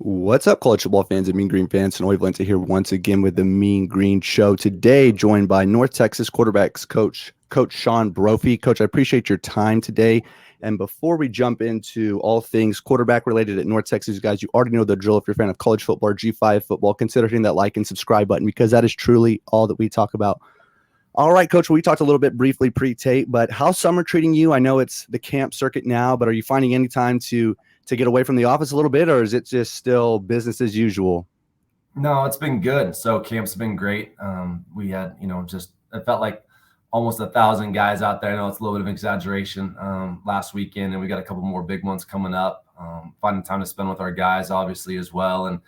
What's up, college football fans and Mean Green fans? And Valenta here once again with the Mean Green Show. Today, joined by North Texas quarterbacks Coach Sean Brophy. Coach, I appreciate your time today. And before we jump into all things quarterback related at North Texas, guys, you already know the drill. If you're a fan of college football or G5 football, consider hitting that like and subscribe button because that is truly all that we talk about. All right, Coach, we talked a little bit briefly pre-tape, but how's summer treating you? I know it's the camp circuit now, but are you finding any time to get away from the office a little bit, or is it just still business as usual? No, it's been good. So camp's been great. We had, it felt like almost 1,000 guys out there. I know it's a little bit of an exaggeration last weekend, and we got a couple more big ones coming up. Finding time to spend with our guys, obviously, as well. And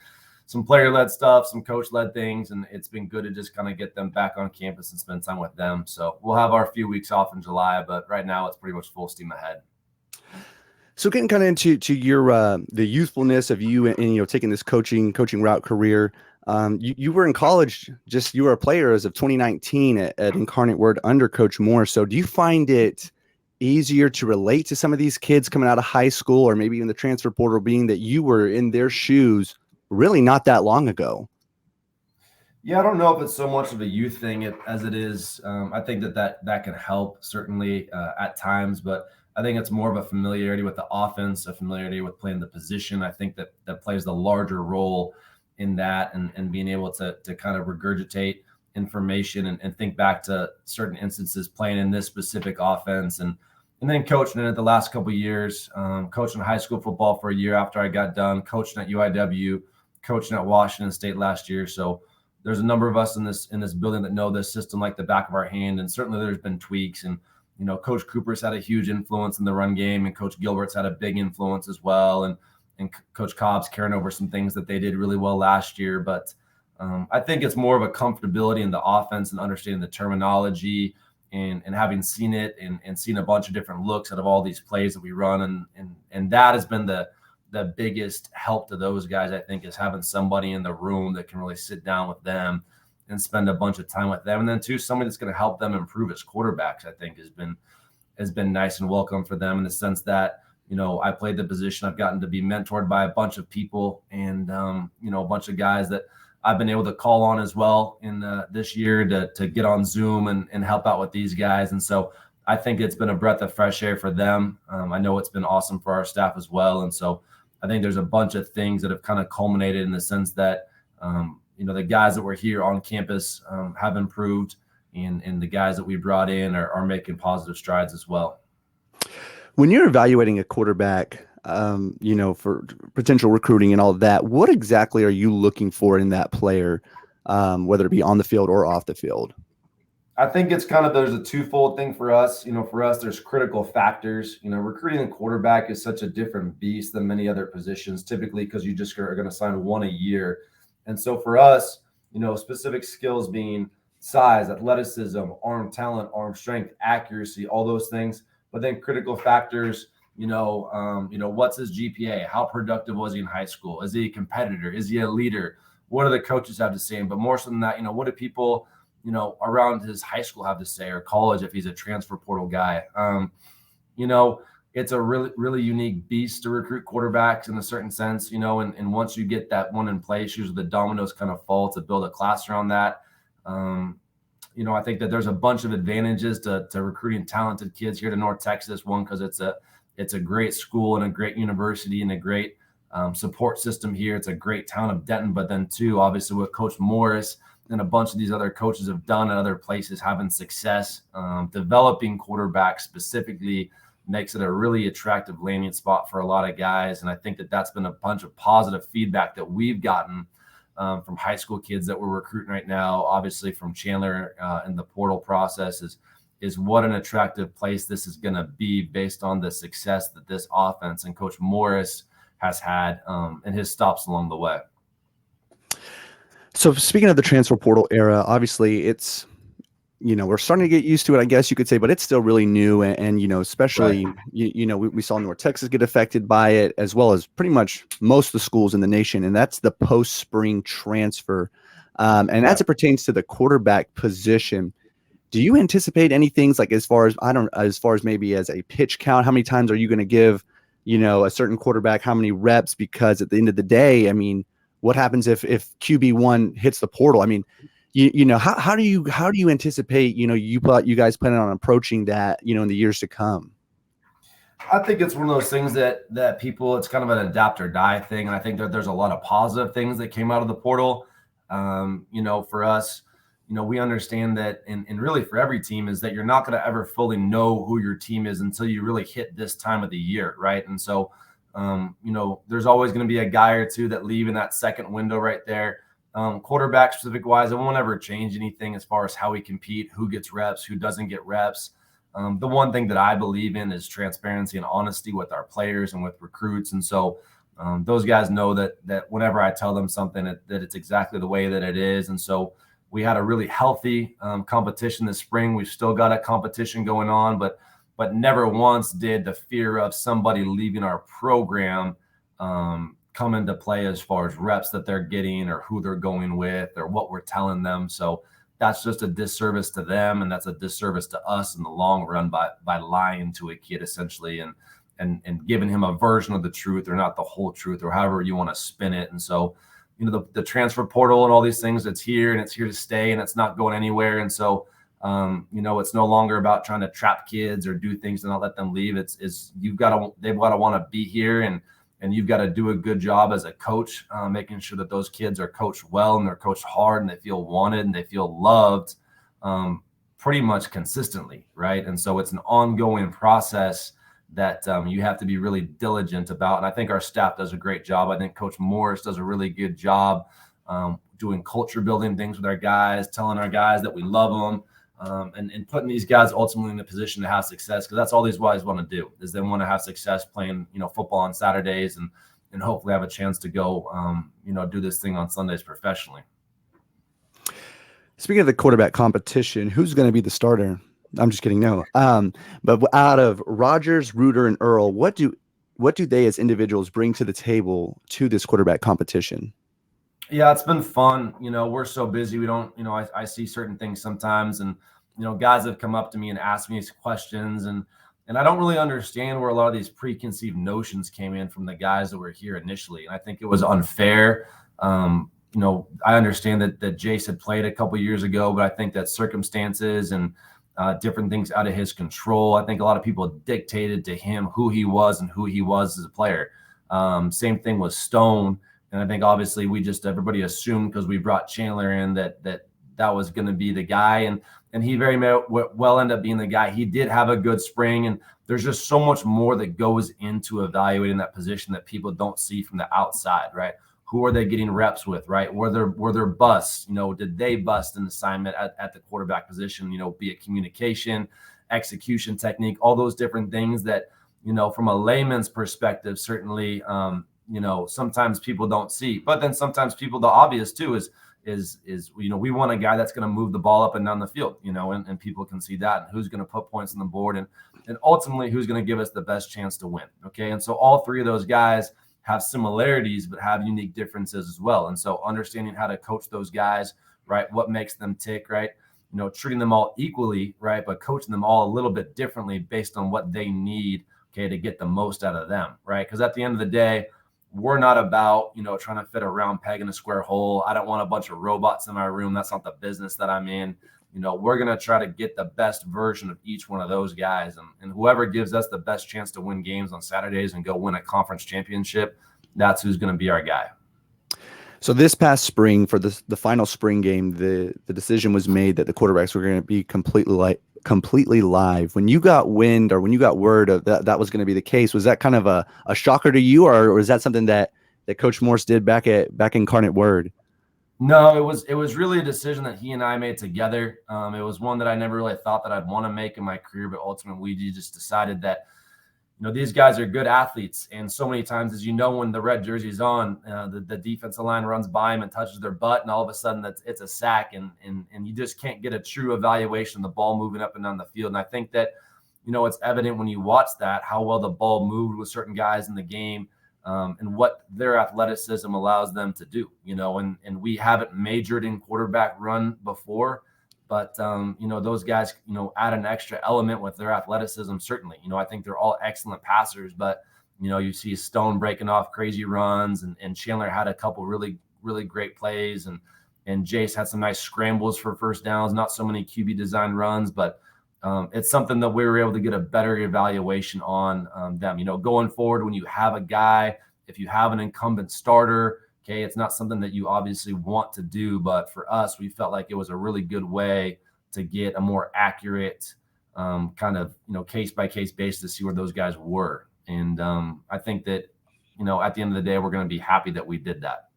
some player-led stuff, some coach-led things, and it's been good to just kind of get them back on campus and spend time with them. So we'll have our few weeks off in July, but right now it's pretty much full steam ahead. So getting kind of into your the youthfulness of you and taking this coaching route career, you were in college, you were a player as of 2019 at Incarnate Word under Coach Moore. So do you find it easier to relate to some of these kids coming out of high school or maybe even the transfer portal, being that you were in their shoes really not that long ago? Yeah, I don't know if it's so much of a youth thing as it is. I think that can help certainly at times, but I think it's more of a familiarity with the offense, a familiarity with playing the position. I think that plays the larger role in that and being able to kind of regurgitate information and think back to certain instances playing in this specific offense and then coaching it the last couple of years, coaching high school football for a year after I got done, coaching at UIW, coaching at Washington State last year. So there's a number of us in this building that know this system like the back of our hand. And certainly there's been tweaks. And, Coach Cooper's had a huge influence in the run game, and Coach Gilbert's had a big influence as well. And Coach Cobb's carrying over some things that they did really well last year. But I think it's more of a comfortability in the offense and understanding the terminology and having seen it and seen a bunch of different looks out of all these plays that we run. And that has been the biggest help to those guys, I think, is having somebody in the room that can really sit down with them and spend a bunch of time with them. And then too, somebody that's going to help them improve as quarterbacks, I think has been nice and welcome for them in the sense that, I played the position. I've gotten to be mentored by a bunch of people and, a bunch of guys that I've been able to call on as well in this year to get on Zoom and help out with these guys. And so I think it's been a breath of fresh air for them. I know it's been awesome for our staff as well. And so I think there's a bunch of things that have kind of culminated in the sense that, the guys that were here on campus have improved and the guys that we brought in are making positive strides as well. When you're evaluating a quarterback, for potential recruiting and all of that, what exactly are you looking for in that player, whether it be on the field or off the field? I think it's there's a twofold thing for us. For us, there's critical factors. Recruiting a quarterback is such a different beast than many other positions, typically because you just are going to sign one a year. And so for us, specific skills being size, athleticism, arm talent, arm strength, accuracy, all those things. But then critical factors, what's his GPA? How productive was he in high school? Is he a competitor? Is he a leader? What do the coaches have to say? But more so than that, what do people around his high school have to say, or college if he's a transfer portal guy? It's a really, really unique beast to recruit quarterbacks in a certain sense, and once you get that one in place, usually the dominoes kind of fall to build a class around that. I think that there's a bunch of advantages to recruiting talented kids here to North Texas. One, because it's a great school and a great university and a great support system here. It's a great town of Denton. But then two, obviously with Coach Morris and a bunch of these other coaches have done at other places, having success, developing quarterbacks specifically makes it a really attractive landing spot for a lot of guys. And I think that's been a bunch of positive feedback that we've gotten from high school kids that we're recruiting right now, obviously from Chandler in the portal process is what an attractive place this is going to be based on the success that this offense and Coach Morris has had and his stops along the way. So speaking of the transfer portal era, obviously it's, we're starting to get used to it, I guess you could say, but it's still really new. And especially, right. We saw North Texas get affected by it, as well as pretty much most of the schools in the nation. And that's the post-spring transfer. And as it pertains to the quarterback position, do you anticipate any things like as far as maybe as a pitch count, how many times are you going to give, a certain quarterback how many reps, because at the end of the day, I mean, what happens if QB1 hits the portal? I mean, how do you anticipate, you guys planning on approaching that, in the years to come? I think it's one of those things that people, it's kind of an adapt or die thing. And I think that there's a lot of positive things that came out of the portal. For us, we understand that, and really for every team, is that you're not going to ever fully know who your team is until you really hit this time of the year, right? And so, there's always going to be a guy or two that leave in that second window right there. Quarterback specific wise, it won't ever change anything as far as how we compete, who gets reps, who doesn't get reps. The one thing that I believe in is transparency and honesty with our players and with recruits. And so those guys know that whenever I tell them something, that it's exactly the way that it is. And so we had a really healthy competition this spring. We've still got a competition going on, but never once did the fear of somebody leaving our program come into play as far as reps that they're getting or who they're going with or what we're telling them. So that's just a disservice to them, and that's a disservice to us in the long run by lying to a kid essentially and giving him a version of the truth or not the whole truth or however you want to spin it. And so, the transfer portal and all these things, it's here and it's here to stay and it's not going anywhere. And so, it's no longer about trying to trap kids or do things and not let them leave. They've got to want to be here, and you've got to do a good job as a coach, making sure that those kids are coached well and they're coached hard and they feel wanted and they feel loved pretty much consistently, right? And so it's an ongoing process that you have to be really diligent about. And I think our staff does a great job. I think Coach Morris does a really good job doing culture building things with our guys, telling our guys that we love them, and putting these guys ultimately in a position to have success, because that's all these guys want to do, is they want to have success playing football on Saturdays and hopefully have a chance to go do this thing on Sundays professionally. Speaking of the quarterback competition, who's going to be the starter? I'm just kidding. No. But out of Rodgers, Reuter, and Earl, what do they as individuals bring to the table to this quarterback competition? Yeah, it's been fun. We're so busy. We don't, I see certain things sometimes, and, guys have come up to me and asked me these questions, and I don't really understand where a lot of these preconceived notions came in from the guys that were here initially. And I think it was unfair. I understand that Jace had played a couple years ago, but I think that circumstances and different things out of his control, I think a lot of people dictated to him who he was and who he was as a player. Same thing with Stone. And I think obviously everybody assumed, because we brought Chandler in, that was going to be the guy. And he very well ended up being the guy. He did have a good spring. And there's just so much more that goes into evaluating that position that people don't see from the outside, right? Who are they getting reps with, right? Were there busts? Did they bust an assignment at the quarterback position? Be it communication, execution technique, all those different things that, from a layman's perspective, certainly, sometimes people don't see. But then sometimes the obvious too is we want a guy that's going to move the ball up and down the field, and people can see that, and who's going to put points on the board, and ultimately who's going to give us the best chance to win. Okay. And so all three of those guys have similarities, but have unique differences as well. And so understanding how to coach those guys, right? What makes them tick, right? Treating them all equally, right? But coaching them all a little bit differently based on what they need, okay, to get the most out of them, right? Because at the end of the day, we're not about, trying to fit a round peg in a square hole. I don't want a bunch of robots in my room. That's not the business that I'm in. We're going to try to get the best version of each one of those guys. And whoever gives us the best chance to win games on Saturdays and go win a conference championship, that's who's going to be our guy. So this past spring, for the final spring game, the decision was made that the quarterbacks were going to be completely live. When you got wind, or when you got word of that was going to be the case, was that kind of a shocker to you, or was that something that Coach Morse did back in Incarnate Word? No, it was really a decision that he and I made together. It was one that I never really thought that I'd want to make in my career, but ultimately we just decided that, these guys are good athletes. And so many times, as when the red jersey's on, the defensive line runs by him and touches their butt, and all of a sudden it's a sack, and you just can't get a true evaluation of the ball moving up and down the field. And I think that, it's evident when you watch that, how well the ball moved with certain guys in the game, and what their athleticism allows them to do, and we haven't majored in quarterback run before, but, those guys, add an extra element with their athleticism. Certainly, I think they're all excellent passers, but, You see Stone breaking off crazy runs, and Chandler had a couple really, really great plays, and Jace had some nice scrambles for first downs, not so many QB design runs, but it's something that we were able to get a better evaluation on them. Going forward, when you have a guy, if you have an incumbent starter, okay, it's not something that you obviously want to do, but for us, we felt like it was a really good way to get a more accurate kind of, case by case basis to see where those guys were. And I think that, at the end of the day, we're going to be happy that we did that.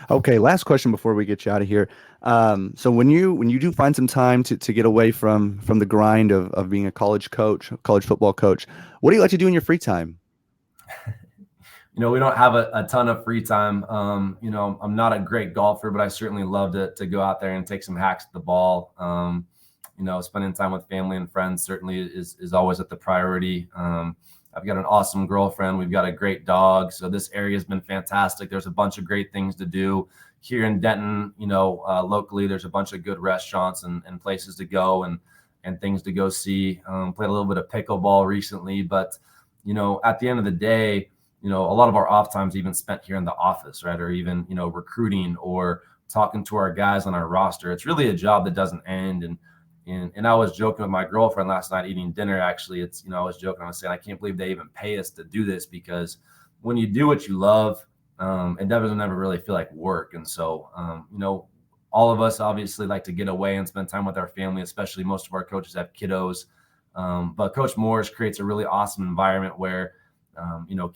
Okay, last question before we get you out of here. So when you do find some time to get away from the grind of being a college football coach, what do you like to do in your free time? We don't have a ton of free time. I'm not a great golfer, but I certainly love to go out there and take some hacks at the ball. Spending time with family and friends certainly is always at the priority. I've got an awesome girlfriend. We've got a great dog. So this area has been fantastic. There's a bunch of great things to do here in Denton. Locally, there's a bunch of good restaurants and places to go and things to go see. Played a little bit of pickleball recently, but, at the end of the day, a lot of our off time's even spent here in the office, right? Or even, recruiting or talking to our guys on our roster. It's really a job that doesn't end. And I was joking with my girlfriend last night eating dinner. Actually, I was joking. I was saying, I can't believe they even pay us to do this, because when you do what you love, it doesn't ever really feel like work. And so, all of us obviously like to get away and spend time with our family, especially most of our coaches have kiddos. But Coach Morris creates a really awesome environment where,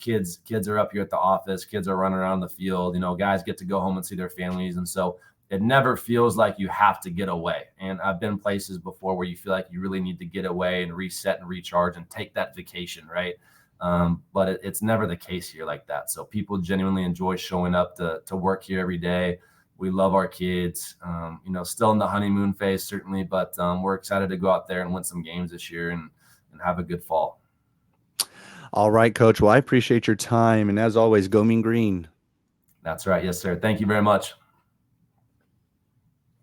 kids are up here at the office, kids are running around the field, guys get to go home and see their families. And so it never feels like you have to get away. And I've been places before where you feel like you really need to get away and reset and recharge and take that vacation, right? But it's never the case here like that. So people genuinely enjoy showing up to work here every day. We love our kids, still in the honeymoon phase, certainly, but we're excited to go out there and win some games this year and have a good fall. All right, Coach. Well, I appreciate your time. And as always, go Mean Green. That's right. Yes, sir. Thank you very much.